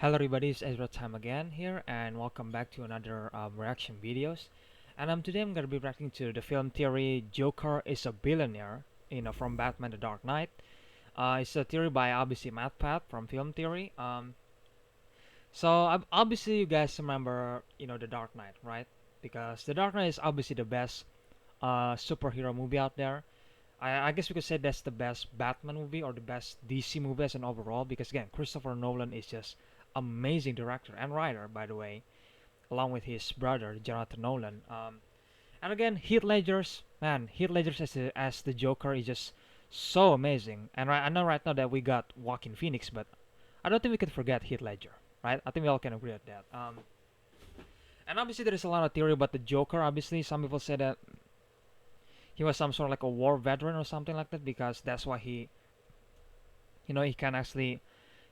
Hello everybody, it's EzraTime again here, and welcome back to another reaction videos. And today I'm gonna be reacting to the film theory Joker is a billionaire, from Batman: The Dark Knight. It's a theory by obviously matpat from film theory. So obviously you guys remember, The Dark Knight, right? Because The Dark Knight is obviously the best superhero movie out there. I guess we could say that's the best Batman movie or the best DC movie as an overall, because again, Christopher Nolan is just amazing director and writer, by the way, along with his brother Jonathan Nolan. And again, Heath Ledger's as the Joker is just so amazing. And I know right now that we got Joaquin Phoenix, but I don't think we can forget Heath Ledger, right? I think we all can agree on that. And obviously there is a lot of theory about the Joker. Obviously, some people say that he was some sort of like a war veteran or something like that, because that's why he can actually,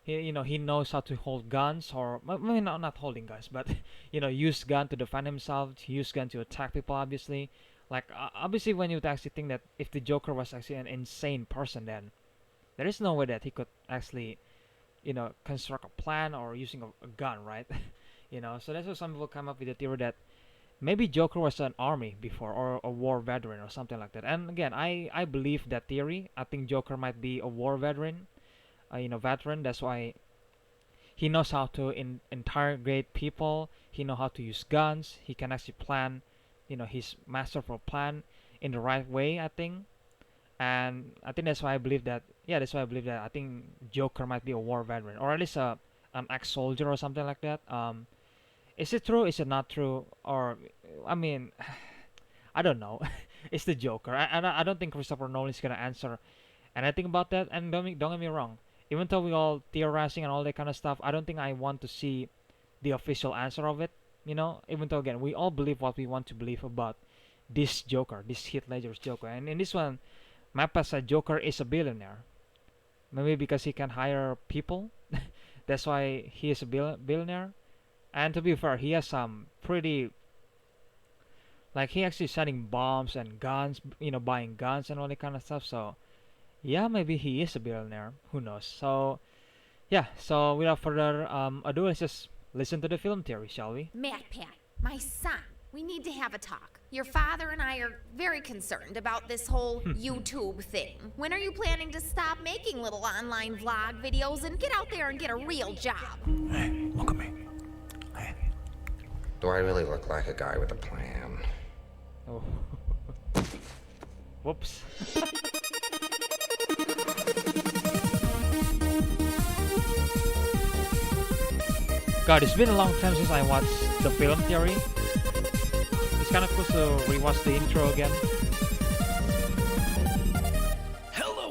he knows how to hold guns, or I mean, not holding guns, but use gun to defend himself, to use gun to attack people. Obviously, like obviously, when you would actually think that if the Joker was actually an insane person, then there is no way that he could actually, construct a plan or using a gun, right? So that's why some people come up with the theory that maybe Joker was an army before, or a war veteran or something like that. And again, I believe that theory. I think Joker might be a war veteran, veteran. That's why he knows how to interrogate people. He know how to use guns. He can actually plan, his masterful plan in the right way, I think. And I think that's why I believe that. Yeah, that's why I believe that. I think Joker might be a war veteran, or at least an ex-soldier or something like that. Is it true? Is it not true? Or I mean, I don't know. It's the Joker. I don't think Christopher Nolan is gonna answer anything about that. And don't get me wrong. Even though we all theorizing and all that kind of stuff, I don't think I want to see the official answer of it. Even though again we all believe what we want to believe about this Joker, this Heath Ledger's Joker. And in this one, Mappa said Joker is a billionaire. Maybe because he can hire people. That's why he is a billionaire. And to be fair, he has some pretty, like, he actually setting bombs and guns, buying guns and all that kind of stuff. So yeah, maybe he is a billionaire. Who knows? So yeah. So without further ado, let's just listen to the film theory, shall we? Matpat, my son, we need to have a talk. Your father and I are very concerned about this whole YouTube thing. When are you planning to stop making little online vlog videos and get out there and get a real job? Hey, look at me. Hey. Do I really look like a guy with a plan? Oh. Whoops. God, it's been a long time since I watched the film theory. It's kind of cool to rewatch the intro again.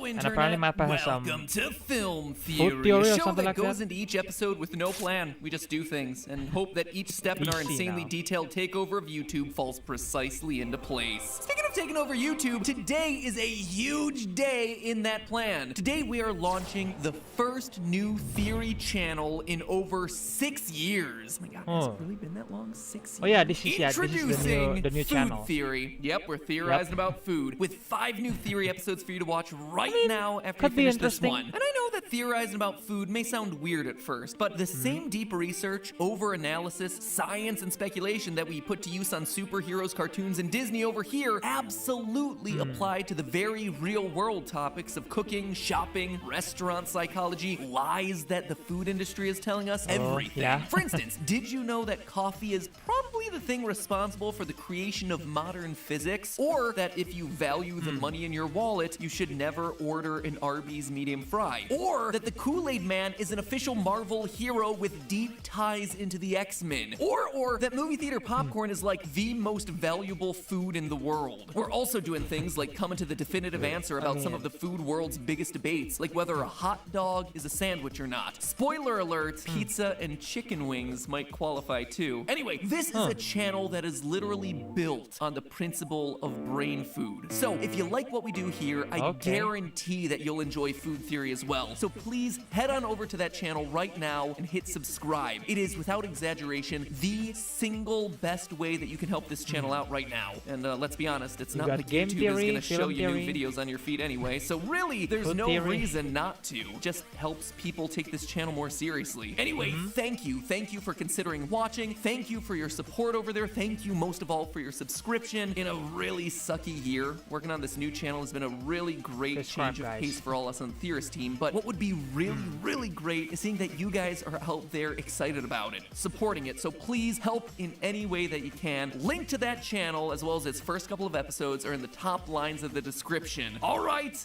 Internet. And apparently Mappa has some Welcome to Film food Theory, theory a or show something that like goes that. into each episode with no plan. We just do things and hope that each step in our BC insanely now. detailed takeover of YouTube falls precisely into place. Speaking of taking over YouTube, today is a huge day in that plan. Today we are launching the first new theory channel in over 6 years. Oh my god, has it really been that long? 6 years? Oh yeah, this is Introducing the new Food channel. Theory. Yep, we're theorizing about food with 5 new theory episodes for you to watch right now after you could be finish this interesting. one. And I know that theorizing about food may sound weird at first, but the same deep research, over-analysis, science, and speculation that we put to use on superheroes, cartoons, and Disney over here absolutely apply to the very real-world topics of cooking, shopping, restaurant psychology, lies that the food industry is telling us, everything. yeah. For instance, did you know that coffee is probably the thing responsible for the creation of modern physics? Or that if you value the money in your wallet, you should never order an Arby's medium fry? Or that the Kool-Aid Man is an official Marvel hero with deep ties into the X-Men? Or that movie theater popcorn is like the most valuable food in the world? We're also doing things like coming to the definitive answer about some of the food world's biggest debates, like whether a hot dog is a sandwich or not. Spoiler alert, pizza and chicken wings might qualify too. Anyway, this is a a channel that is literally built on the principle of brain food. So if you like what we do here, I guarantee that you'll enjoy food theory as well. So please head on over to that channel right now and hit subscribe. It is, without exaggeration, the single best way that you can help this channel out right now. And let's be honest, it's not like game YouTube theory, is going to show you film new videos on your feed anyway. So really, there's Food no theory. reason not to. Just helps people take this channel more seriously. Anyway, thank you. Thank you for considering watching. Thank you for your support over there. Thank you most of all for your subscription in a really sucky year. Working on this new channel has been a really great Subscribe, change of guys. pace for all us on the Theorist team. But what would be really great is seeing that you guys are out there excited about it, supporting it. So please help in any way that you can. Link to that channel as well as its first couple of episodes are in the top lines of the description. All right.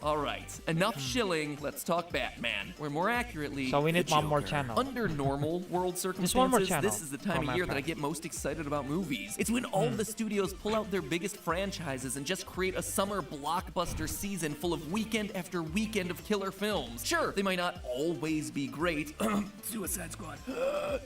Enough shilling. Let's talk Batman. Or more accurately, So we need the one more Joker. channel. Under normal world Just one more circumstances, channel this is the time for of year that matpat. I get most excited about movies. It's when all the studios pull out their biggest franchises and just create a summer blockbuster season full of weekend after weekend of killer films. Sure, they might not always be great. Suicide Squad,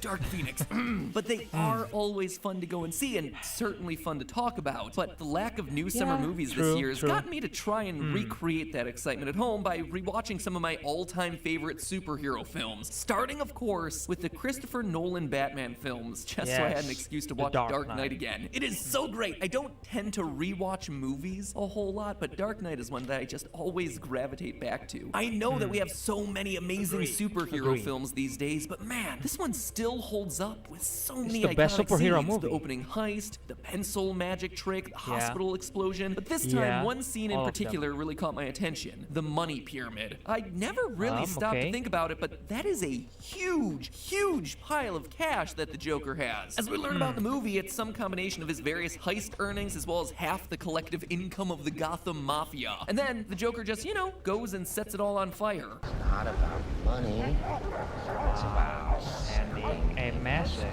Dark Phoenix. But they are always fun to go and see and certainly fun to talk about. But the lack of new summer movies true, this year has true. gotten me to try and recreate that excitement at home by rewatching some of my all-time favorite superhero films. Starting, of course, with the Christopher Nolan Batman films, just so I had an Yes, excuse to The watch Dark Dark Knight. Knight again. It is so great. I don't tend to rewatch movies a whole lot, but Dark Knight is one that I just always gravitate back to. I know that we have so many amazing superhero Agreed. films these days, but man, this one still holds up with so many the best iconic superhero scenes. movie. The opening heist, the pencil magic trick, the Yeah. hospital explosion. But this time, Yeah, one scene in all of them. particular really caught my attention. The money pyramid. I never really stopped to okay. think about it, but that is a huge pile of cash that the Joker has. As we learn about in the movie, it's some combination of his various heist earnings as well as half the collective income of the Gotham Mafia. And then the Joker just, goes and sets it all on fire. Not about money. It's about sending A message.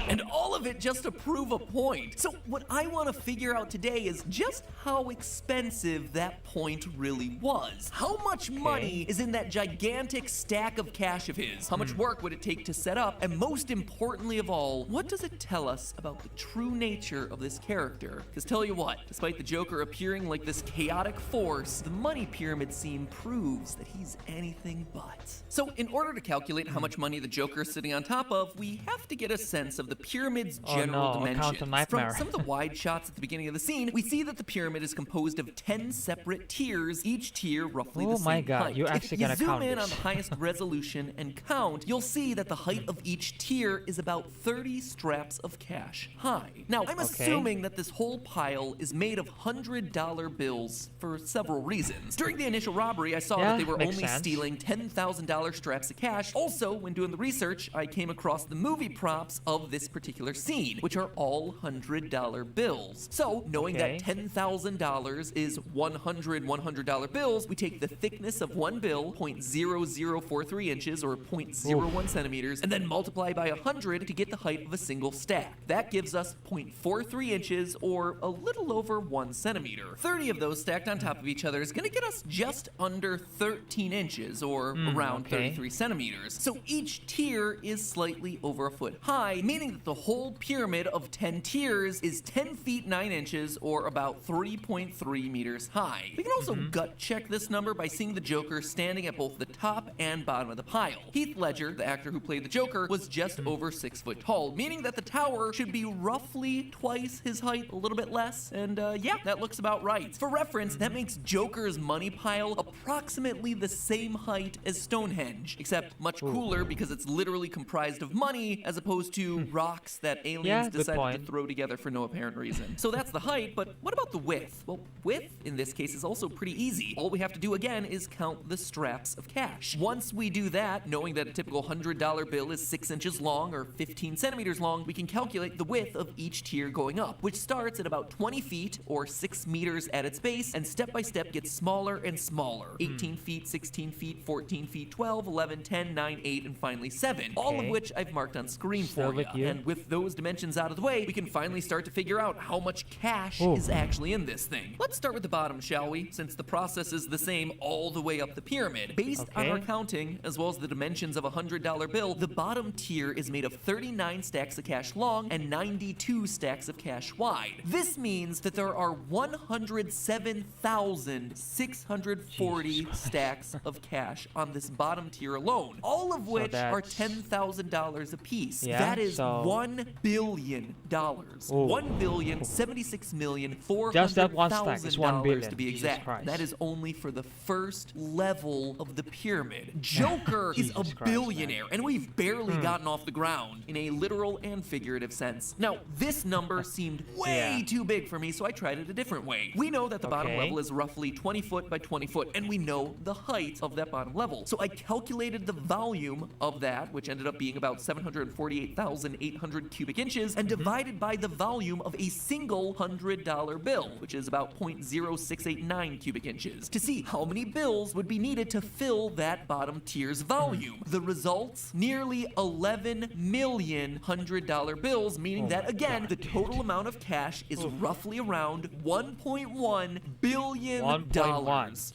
And all of it just to prove a point. So what I want to figure out today is just how expensive that point really was. How much money is in that gigantic stack of cash of his? How much work would it take to set up? And most importantly of all, what does it tell us about the true nature of this character? Because tell you what, despite the Joker appearing like this chaotic force, the money pyramid scene proves that he's anything but. So in order to calculate how much money the Joker is sitting on top of, we have to get a sense of the pyramid's general no, dimensions. account a nightmare. From some of the wide shots at the beginning of the scene, we see that the pyramid is composed of 10 separate tiers, each tier roughly the Oh same my God, height. you're If actually you gonna zoom count in this. on the highest resolution and count, you'll see that the height of each tier is about 30 straps of cash high. Now, I'm assuming that this whole pile is made of $100 bills for several reasons. During the initial robbery, I saw Yeah, that they were makes only sense. stealing $10,000 straps of cash. Also, when doing the research, I came across the movie props of this particular scene, which are all $100 bills. So, knowing Okay. that $10,000 is 100 $100 bills, we take the thickness of one bill, 0.0043 inches or 0.01 centimeters, and then multiply by 100 to get the height of a single stack. That gives us 0.43 inches or a little over 1 centimeter. 30 of those stacked on top of each other is going to get us just under 13 inches or around okay. 33 centimeters. So each tier is slightly over a foot high, meaning that the whole pyramid of 10 tiers is 10 feet 9 inches or about 3.3 meters high. We can also gut check this number by seeing the Joker standing at both the top and bottom of the pile. Heath Ledger, the actor who played the Joker, was just over 6 foot tall, meaning that the tower should be roughly twice his height, a little bit less, and yeah, that looks about right. For reference, that makes Joker's money pile approximately the same height as Stonehenge, except much cooler because it's literally comprised of money as opposed to rocks that aliens Yeah, good decided to point. throw together for no apparent reason. So that's the height, but what about the width? Well, width in this case is also pretty easy. All we have to do again is count the straps of cash. Once we do that, knowing that a typical $100 bill is 6 inches long or 15 centimeters long, we can calculate the width of each tier going up, which starts at about 20 feet or 6 meters at its base, and step by step gets smaller and smaller. 18 feet, 16 feet, 14 feet, 12, 11, 10, 9, 8, and finally 7. All of Okay. which I've marked on screen Still for with you. And with those those dimensions out of the way, we can finally start to figure out how much cash is actually in this thing. Let's start with the bottom, shall we? Since the process is the same all the way up the pyramid. Based on our counting, as well as the dimensions of a $100 bill, the bottom tier is made of 39 stacks of cash long and 92 stacks of cash wide. This means that there are 107,640 stacks of cash on this bottom tier alone, all of which are $10,000 apiece. That is $1 billion. $1,076,400,000 just that one stack is $1 billion, to be exact. That is only for the first level of the pyramid. Joker is a billionaire, and we've barely gotten off the ground in a literal and figurative sense. Now, this number seemed way too big for me, so I tried it a different way. We know that the bottom level is roughly 20 foot by 20 foot, and we know the height of that bottom level. So I calculated the volume of that, which ended up being about 748,800 cubic inches, and divided by the volume of a single $100 bill, which is about 0.0689 cubic inches, to see how many bills would be needed to fill that bottom tier's volume. The results? Nearly 11 million $100 bills, meaning that, again, the total amount of cash is roughly around $1.1 billion.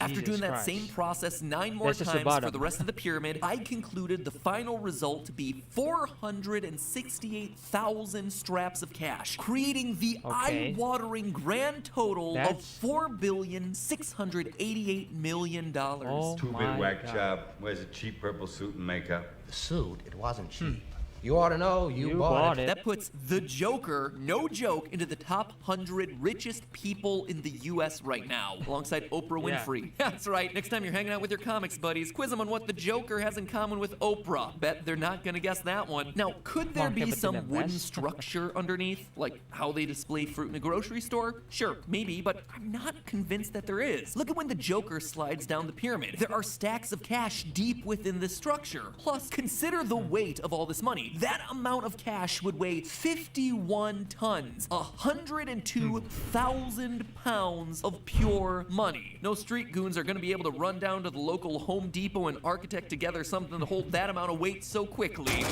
After doing that same process 9 more times for the rest of the pyramid, I concluded the final result to be 468,000 straps of cash, creating the eye-watering grand total of $4,688,000,000. Two-bit whack job. Wears a cheap purple suit and makeup. The suit, it wasn't cheap. You ought to know, you bought it. That puts the Joker, no joke, into the top 100 richest people in the U.S. right now, alongside Oprah Winfrey. That's right. Next time you're hanging out with your comics buddies, quiz them on what the Joker has in common with Oprah. Bet they're not gonna guess that one. Now, could there be some wooden structure underneath, like how they display fruit in a grocery store? Sure, maybe, but I'm not convinced that there is. Look at when the Joker slides down the pyramid. There are stacks of cash deep within this structure. Plus, consider the weight of all this money. That amount of cash would weigh 51 tons, 102,000 pounds of pure money. No street goons are going to be able to run down to the local Home Depot and architect together something to hold that amount of weight so quickly.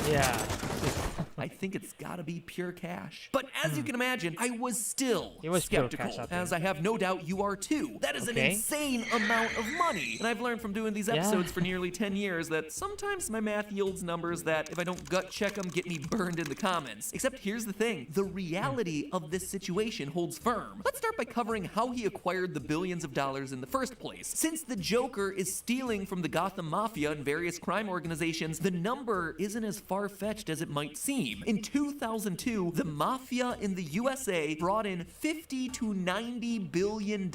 I think it's gotta be pure cash. But as you can imagine, I was still skeptical, as I have no doubt you are too. That is an insane amount of money. And I've learned from doing these episodes for nearly 10 years that sometimes my math yields numbers that, if I don't gut check them, get me burned in the comments. Except here's the thing, the reality of this situation holds firm. Let's start by covering how he acquired the billions of dollars in the first place. Since the Joker is stealing from the Gotham Mafia and various crime organizations, the number isn't as far-fetched as it might seem. In 2002, the Mafia in the USA brought in $50 to $90 billion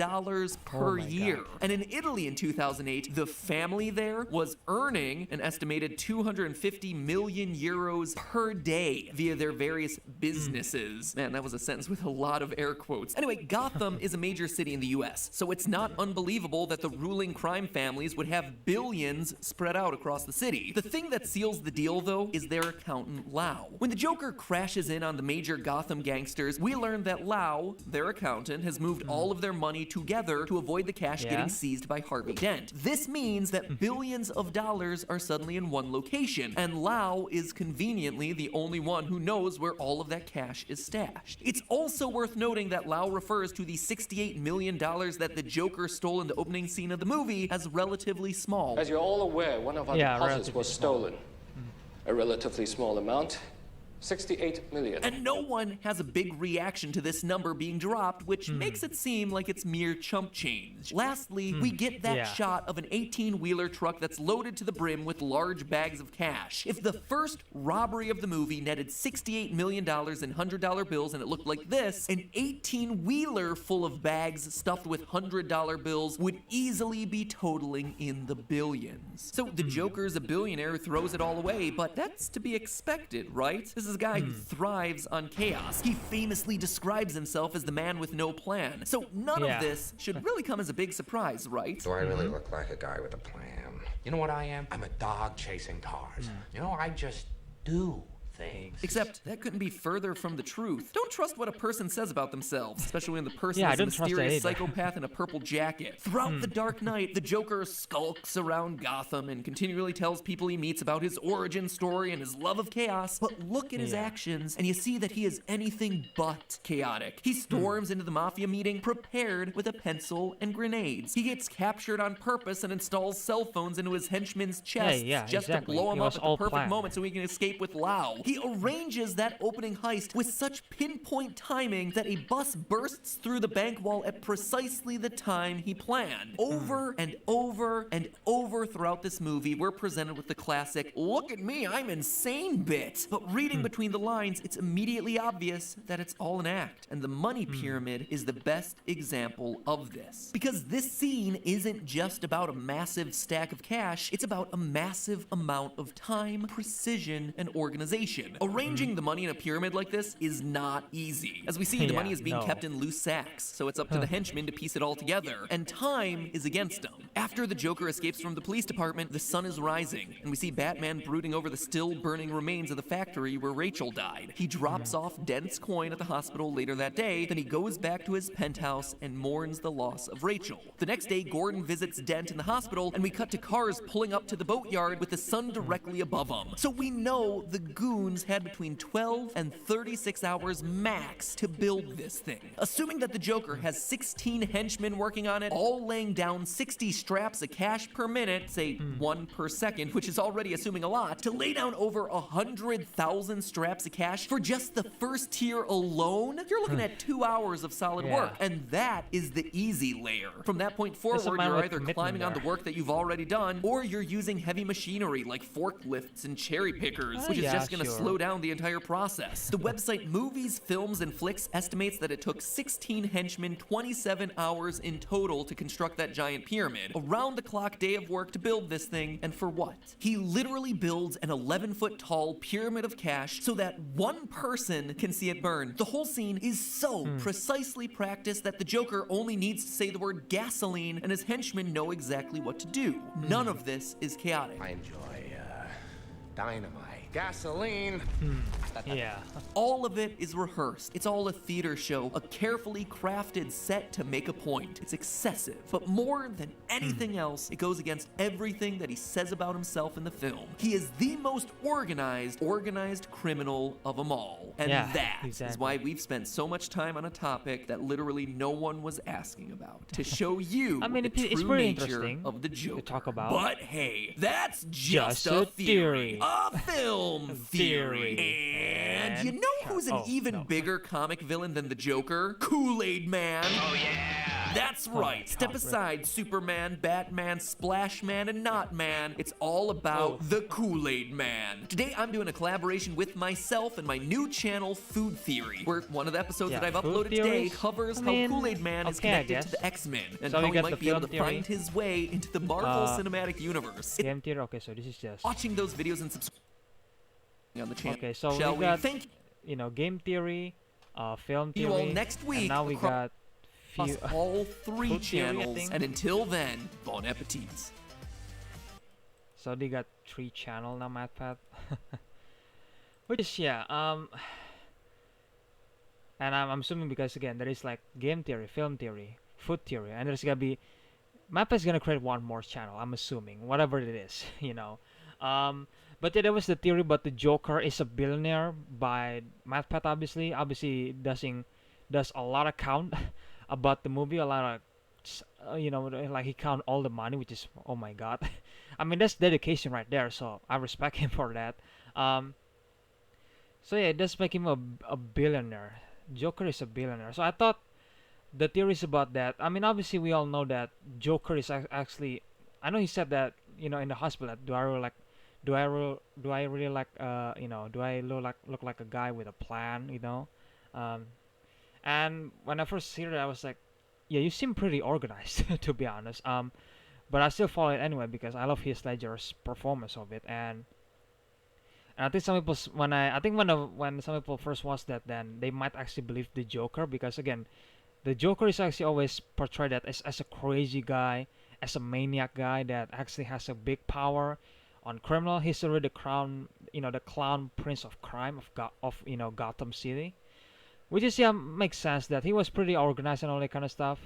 per year. And in Italy in 2008, the family there was earning an estimated 250 million euros per day via their various businesses. Man, that was a sentence with a lot of air quotes. Anyway, Gotham is a major city in the US, so it's not unbelievable that the ruling crime families would have billions spread out across the city. The thing that seals the deal, though, is their accountant, Lau. When the Joker crashes in on the major Gotham gangsters, we learn that Lau, their accountant, has moved all of their money together to avoid the cash getting seized by Harvey Dent. This means that billions of dollars are suddenly in one location, and Lau is conveniently the only one who knows where all of that cash is stashed. It's also worth noting that Lau refers to the $68 million that the Joker stole in the opening scene of the movie as relatively small. As you're all aware, one of our deposits was stolen. A relatively small amount. 68 million. And no one has a big reaction to this number being dropped, which makes it seem like it's mere chump change. Lastly, we get that shot of an 18-wheeler truck that's loaded to the brim with large bags of cash. If the first robbery of the movie netted $68 million in $100 bills and it looked like this, an 18-wheeler full of bags stuffed with $100 bills would easily be totaling in the billions. So the Joker's a billionaire who throws it all away, but that's to be expected, right? This is a guy who thrives on chaos. He famously describes himself as the man with no plan. So none of this should really come as a big surprise, right? Do I really look like a guy with a plan? You know what I am? I'm a dog chasing cars. You know, I just do things. Except that couldn't be further from the truth. Don't trust what a person says about themselves, especially when the person Yeah, I is a don't trust that mysterious either. psychopath in a purple jacket. Throughout The Dark Knight, the Joker skulks around Gotham and continually tells people he meets about his origin story and his love of chaos. But look at his actions, and you see that he is anything but chaotic. He storms into the mafia meeting prepared with a pencil and grenades. He gets captured on purpose and installs cell phones into his henchmen's chests just exactly. to blow It him up was at the all perfect planned. moment so he can escape with Lau. He arranges that opening heist with such pinpoint timing that a bus bursts through the bank wall at precisely the time he planned. Over and over and over throughout this movie, we're presented with the classic, "Look at me, I'm insane" bit. But reading between the lines, it's immediately obvious that it's all an act. And the money pyramid is the best example of this. Because this scene isn't just about a massive stack of cash, it's about a massive amount of time, precision, and organization. Arranging the money in a pyramid like this is not easy. As we see, the money is being kept in loose sacks, so it's up to the henchmen to piece it all together. And time is against them. After the Joker escapes from the police department, the sun is rising, and we see Batman brooding over the still burning remains of the factory where Rachel died. He drops off Dent's coin at the hospital later that day, then he goes back to his penthouse and mourns the loss of Rachel. The next day, Gordon visits Dent in the hospital, and we cut to cars pulling up to the boatyard with the sun directly above them. So we know the goons had between 12 and 36 hours max to build this thing. Assuming that the Joker has 16 henchmen working on it, all laying down 60 straps of cash per minute, say 1 per second, which is already assuming a lot, to lay down over 100,000 straps of cash for just the first tier alone, you're looking at 2 hours of solid work. And that is the easy layer. From that point forward, you're either climbing on the work that you've already done, or you're using heavy machinery like forklifts and cherry pickers, which is just going to slow down the entire process. The website Movies, Films, and Flicks estimates that it took 16 henchmen 27 hours in total to construct that giant pyramid. Around-the-clock day of work to build this thing, and for what? He literally builds an 11-foot tall pyramid of cash so that one person can see it burn. The whole scene is so precisely practiced that the Joker only needs to say the word gasoline and his henchmen know exactly what to do. None of this is chaotic. I enjoy, dynamite. Gasoline. All of it is rehearsed. It's all a theater show, a carefully crafted set to make a point. It's excessive. But more than anything else, it goes against everything that he says about himself in the film. He is the most organized criminal of them all. And that is why we've spent so much time on a topic that literally no one was asking about. To show you the it's true pretty nature interesting of the Joker. to talk about. But hey, that's just a theory. A film theory. And you know who's an even bigger comic villain than the Joker? Kool-Aid Man. Oh yeah! That's right. Step aside, Superman, Batman, Splash Man, and Not Man. It's all about the Kool-Aid Man. Today, I'm doing a collaboration with myself and my new channel, Food Theory, where one of the episodes that I've uploaded today covers how Kool-Aid Man is connected to the X-Men and how he might be able to find his way into the Marvel Cinematic Universe. Game theory. Okay, so this is just Watching those videos and subscribing on the channel. Okay, so Shall we got Thank game theory, film you theory, all next week. and now we got across all three food theory, I channels. think. And until then, bon appetit. So they got 3 channel now, matpat. Which is and I'm assuming because again there is like game theory, film theory, food theory, and there's gonna be matpat's gonna create one more channel. I'm assuming whatever it is, But yeah, there was the theory about the Joker is a billionaire by matpat. Obviously does a lot of count about the movie, a lot of like he count all the money, which is, oh my god. I mean, that's dedication right there, so I respect him for that. So yeah, it does make him a billionaire. Joker is a billionaire. So I thought the theories about that, I mean, obviously we all know that Joker is actually, I know he said that, in the hospital, that do I really look like a guy with a plan, and when I first heard it, I was like, yeah, you seem pretty organized, to be honest. But I still follow it anyway because I love Heath Ledger's performance of it, and I think some people, when some people first watch that, then they might actually believe the Joker, because again, the Joker is actually always portrayed that as a crazy guy, as a maniac guy that actually has a big power, on criminal. He's already the crown, the clown prince of crime of Gotham City, which is, yeah, makes sense that he was pretty organized and all that kind of stuff.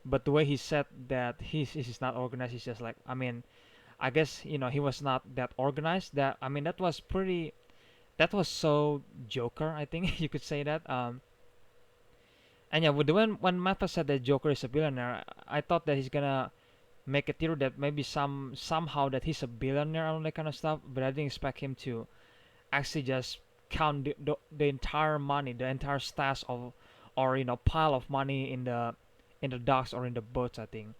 But the way he said that he's not organized, he's just like, I mean, I guess he was not that organized. That, I mean, that was so Joker, I think you could say that. And yeah, when Mappa said that Joker is a billionaire, I thought that he's gonna make a theory that maybe somehow that he's a billionaire and all that kind of stuff. But I didn't expect him to actually just count the entire money, the entire stash of, or pile of money in the docks or in the boats. I think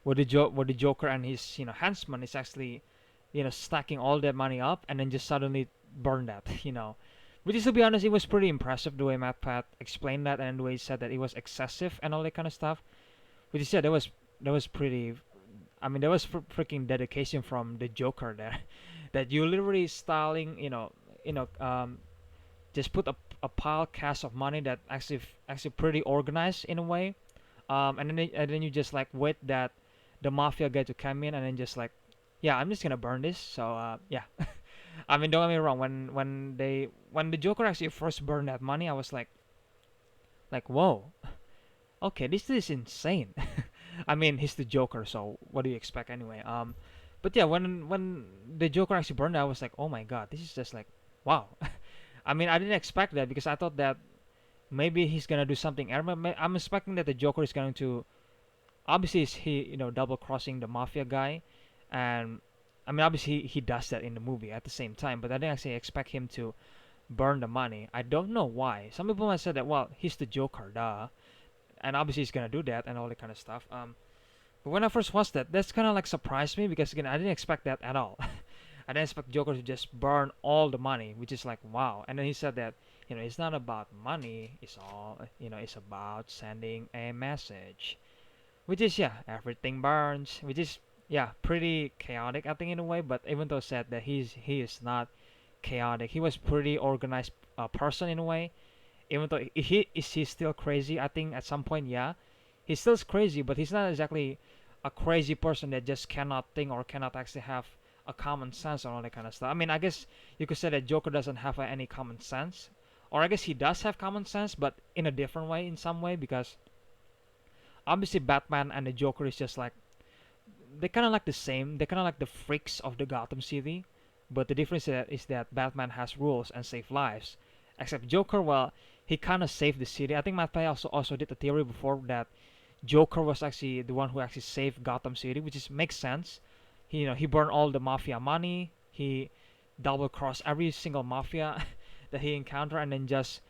where the Joker and his henchman is actually stacking all that money up and then just suddenly burn that. Which is, to be honest, it was pretty impressive the way matpat explained that, and the way he said that it was excessive and all that kind of stuff. Which he said that was pretty. I mean, there was freaking dedication from the Joker there, that you literally styling, just put a pile cash of money that actually pretty organized in a way, and then you just like wait that the mafia guy to come in and then just like, yeah, I'm just gonna burn this. So yeah, I mean, don't get me wrong. When the Joker actually first burned that money, I was like whoa, okay, this is insane. I mean, he's the Joker, so what do you expect anyway? But yeah, when the Joker actually burned it, I was like, oh my god, this is just like, wow. I mean, I didn't expect that because I thought that maybe he's gonna do something. I'm expecting that the Joker is going to, obviously, is he double crossing the mafia guy, and I mean, obviously he does that in the movie at the same time. But I didn't actually expect him to burn the money. I don't know why. Some people might say that, well, he's the Joker, duh, and obviously he's gonna do that and all that kind of stuff. But when I first watched that, that's kind of like surprised me because again, I didn't expect that at all. I didn't expect Joker to just burn all the money, which is like, wow. And then he said that it's not about money. It's all it's about sending a message, which is, yeah, everything burns, which is, yeah, pretty chaotic, I think, in a way. But even though said that he is not chaotic, he was pretty organized person in a way. Even though he's still crazy, I think at some point, yeah, he's still crazy, but he's not exactly a crazy person that just cannot think or cannot actually have a common sense and all that kind of stuff. I mean, I guess you could say that Joker doesn't have any common sense, or I guess he does have common sense, but in a different way, in some way, because obviously Batman and the Joker is just like, they kind of like the same. They kind of like the freaks of the Gotham City, but the difference is that Batman has rules and save lives, except Joker, well, he kind of saved the city. I think Matt Pay also did a theory before that Joker was actually the one who actually saved Gotham City, which is makes sense. He burned all the mafia money. He double crossed every single mafia that he encountered, and then just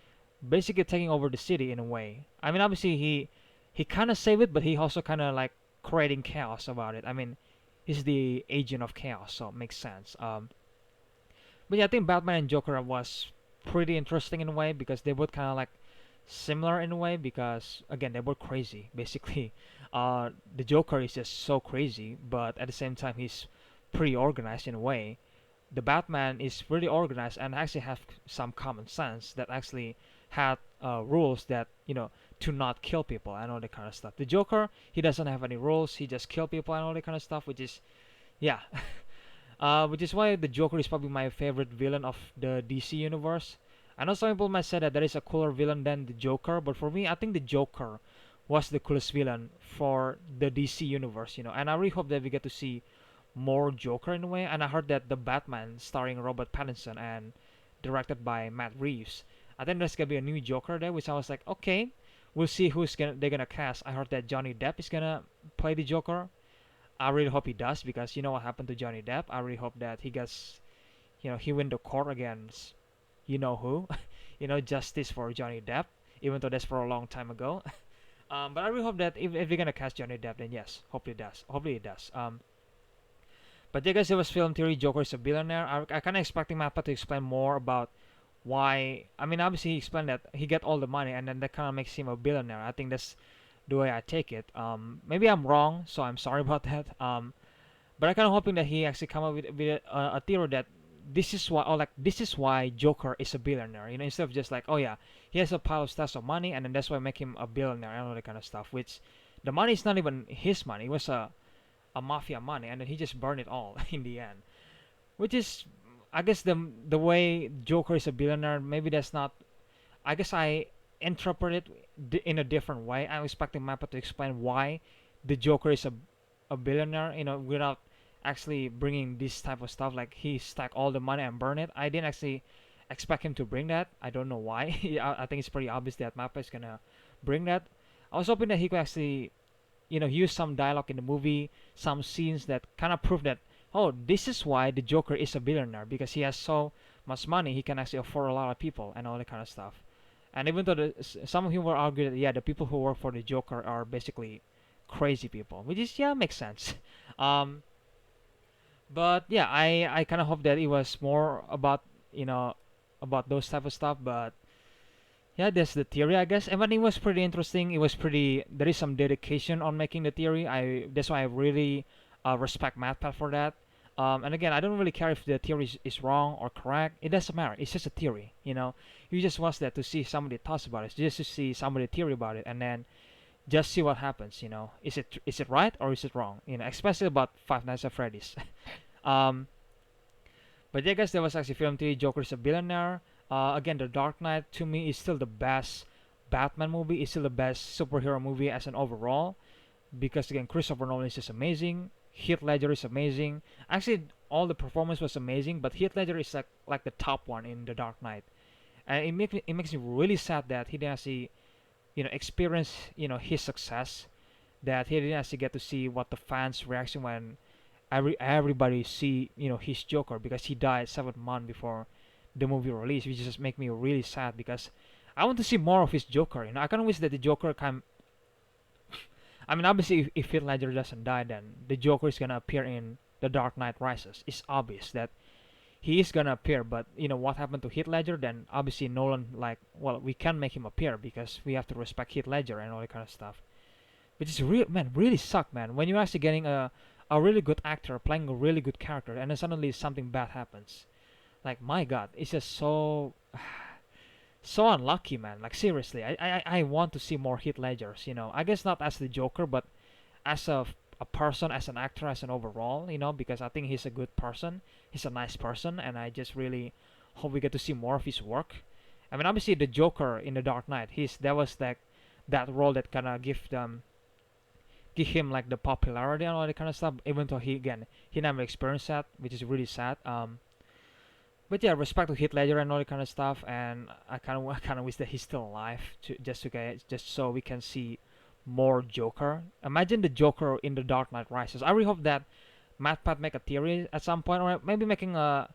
basically taking over the city in a way. I mean, obviously he kind of saved it, but he also kind of like creating chaos about it. I mean, he's the agent of chaos, so it makes sense. But yeah, I think Batman and Joker was pretty interesting in a way because they both kind of like similar in a way because again they were crazy basically. The Joker is just so crazy, but at the same time he's pretty organized in a way. The Batman is really organized and actually have some common sense that actually had rules that to not kill people and all that kind of stuff. The Joker, he doesn't have any rules, he just kill people and all that kind of stuff, which is, yeah. Which is why the Joker is probably my favorite villain of the DC universe. I know some people might say that there is a cooler villain than the Joker, but for me, I think the Joker was the coolest villain for the DC universe, and I really hope that we get to see more Joker in a way. And I heard that the Batman, starring Robert Pattinson and directed by Matt Reeves, I think there's gonna be a new Joker there, which I was like, okay, we'll see they're gonna cast. I heard that Johnny Depp is gonna play the Joker. I really hope he does because you know what happened to Johnny Depp. I really hope that he gets, he win the court against you know who, justice for Johnny Depp, even though that's for a long time ago. But I really hope that if they're gonna cast Johnny Depp, then yes, hopefully it does. Hopefully it does. But yeah, guys, it was film theory. Joker is a billionaire. I kind of expecting Mappa to explain more about why. I mean, obviously he explained that he get all the money, and then that kind of makes him a billionaire. I think that's the way I take it. Maybe I'm wrong, so I'm sorry about that. But I kind of hoping that he actually come up with a theory that this is why, or like this is why Joker is a billionaire. Instead of just like, oh yeah, he has a pile of stacks of money, and then that's why make him a billionaire and all that kind of stuff. Which the money is not even his money. It was mafia money, and then he just burned it all in the end. Which is, I guess, the way Joker is a billionaire. Maybe that's not. I guess I interpret it in a different way. I'm expecting Mappa to explain why the Joker is a billionaire, without actually bringing this type of stuff like he stack all the money and burn it. I didn't actually expect him to bring that. I don't know why. I think it's pretty obvious that Mappa is gonna bring that. I was hoping that he could actually, use some dialogue in the movie, some scenes that kind of prove that, oh, this is why the Joker is a billionaire, because he has so much money, he can actually afford a lot of people and all that kind of stuff. And even though some of you will argue that, yeah, the people who work for the Joker are basically crazy people, which is, yeah, makes sense. Um, but yeah, I kind of hope that it was more about, about those type of stuff. But yeah, that's the theory, I guess. And but it was pretty interesting. It was pretty. There is some dedication on making the theory. That's why I really respect matpat for that. And again, I don't really care if the theory is wrong or correct. It doesn't matter. It's just a theory. You just watch that to see somebody thoughts about it, just to see somebody theory about it, and then just see what happens. Is it right or is it wrong? Especially about Five Nights at Freddy's. um, but yeah, guys, that was actually film theory. Joker is a billionaire. Again, The Dark Knight to me is still the best Batman movie. It's still the best superhero movie as an overall, because again, Christopher Nolan is just amazing. Heath Ledger is amazing. Actually, all the performance was amazing, but Heath Ledger is like the top one in The Dark Knight, and it makes me really sad that he didn't actually, experience his success. That he didn't actually get to see what the fans' reaction when everybody see his Joker, because he died 7 months before the movie release, which just make me really sad because I want to see more of his Joker. I kind of wish that the Joker can. I mean, obviously, if Heath Ledger doesn't die, then the Joker is gonna appear in The Dark Knight Rises. It's obvious that he is gonna appear, but what happened to Heath Ledger? Then obviously Nolan well, we can't make him appear because we have to respect Heath Ledger and all that kind of stuff. Which is really suck, man. When you're actually getting a really good actor playing a really good character, and then suddenly something bad happens. Like, my God, it's just so unlucky, man. Like, seriously, I want to see more Heath Ledgers. I guess not as the Joker, but as a person, as an actor, as an overall. Because I think he's a good person. He's a nice person, and I just really hope we get to see more of his work. I mean, obviously, the Joker in The Dark Knight, that was like that role that kind of give him like the popularity and all that kind of stuff. Even though he never experienced that, which is really sad. But yeah, respect to Heath Ledger and all that kind of stuff, and I kind of wish that he's still alive just so we can see more Joker. Imagine the Joker in The Dark Knight Rises. I really hope that MatPat make a theory at some point, or maybe making a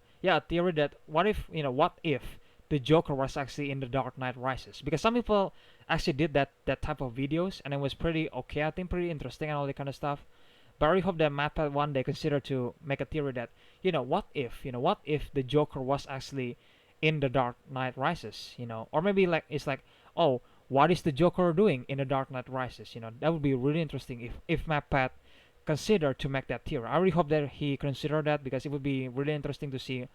theory that what if the Joker was actually in The Dark Knight Rises, because some people actually did that type of videos, and it was pretty okay. I think pretty interesting and all that kind of stuff. But I really hope that MatPat one day consider to make a theory that, what if the Joker was actually in The Dark Knight Rises, or maybe like it's like, oh, what is the Joker doing in The Dark Knight Rises? That would be really interesting if MatPat consider to make that theory. I really hope that he consider that, because it would be really interesting to see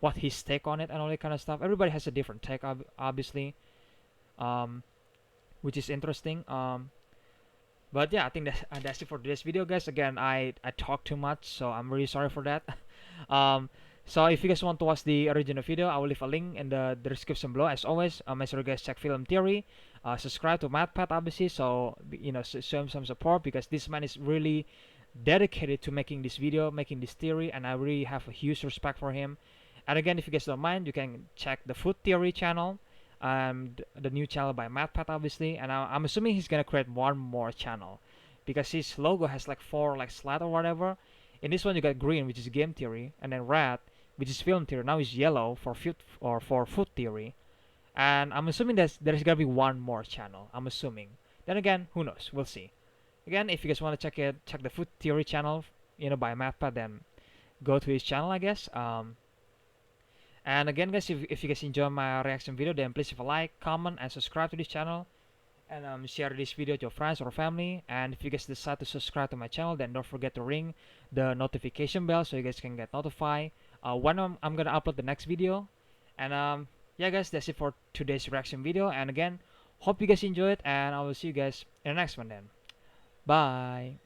what his take on it and all that kind of stuff. Everybody has a different take, obviously, which is interesting. But yeah, I think that's it for today's video, guys. Again, I talk too much, so I'm really sorry for that. So if you guys want to watch the original video, I will leave a link in the description below. As always, make sure you guys check Film Theory. Subscribe to MatPat, obviously, so show him some support, because this man is really dedicated to making this video, making this theory, and I really have a huge respect for him. And again, if you guys don't mind, you can check the Food Theory channel. The new channel by MatPat, obviously, and I'm assuming he's gonna create one more channel, because his logo has like 4 like slot or whatever. In this one you got green, which is game theory, and then red, which is film theory. Now it's yellow for food theory, and I'm assuming there's gonna be one more channel. I'm assuming. Then again, who knows? We'll see. Again, if you guys want to check the Food Theory channel, by MatPat, then go to his channel, I guess. And again, guys, if you guys enjoy my reaction video, then please leave a like, comment, and subscribe to this channel. And share this video to your friends or family. And if you guys decide to subscribe to my channel, then don't forget to ring the notification bell so you guys can get notified when I'm gonna upload the next video. And yeah, guys, that's it for today's reaction video. And again, hope you guys enjoy it, and I will see you guys in the next one then. Bye.